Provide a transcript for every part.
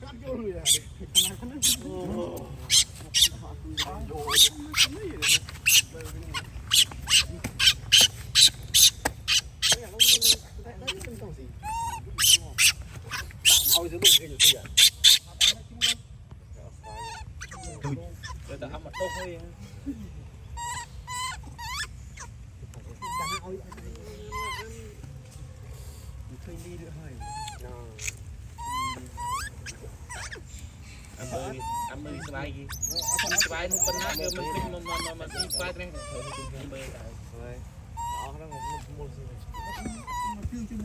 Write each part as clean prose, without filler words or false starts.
กัดโยนเลยอ่ะขนาดนั้นโอ้โหโยนไม่เลยเอาจะต้องอยู่ที่ไหนแต่เอามาต้มให้เคยดีด้วยให้อันมือสบายกี่สบายนุ่มปนน้ำเดี๋ยวมันขึ้นมันสบายตรงนี้อันมือตายเลยเอาข้างนั้นมันมุด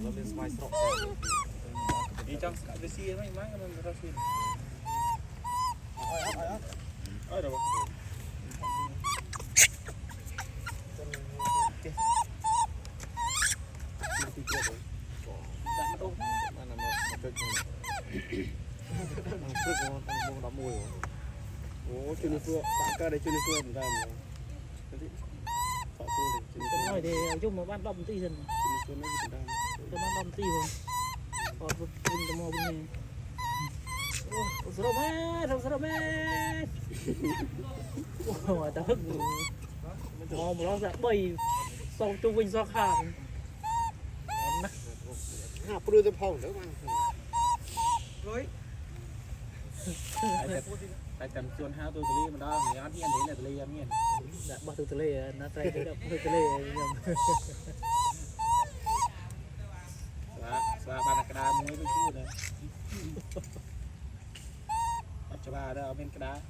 เราเป็นสบายสดนี่จังสกัดไปซีไม่มั้งมันเราซีเดี๋ยวโอ้จุลิเฟือตาก็ได้จุลิเฟือเหมือนกันต่อสู้เลยจุลิเฟือน้อยเดียวยุ่งมาบ้านดอมตีสินจุลิเฟือไม่เหมือนกันจะบ้านดอมตีผมพอบุญจะมอบุญนี่โอ้สระแม่สระแม่โอ้แต่ฮึกมองร้องสะใบสองตัววิ่งสองข้างนะปลื้มจะพองเดี๋ยวมันเฮ้ยแต่จำส่วนห้าตัวทะเลมันได้เหมือนที่อันนี้เนี่ยทะเลอันนี้đã bắt từ tele nó trai cái đập từ tele nhầm สบายกระดาษมวยไปชื่อเลยปัจจุบันเราเป็นกระดาษ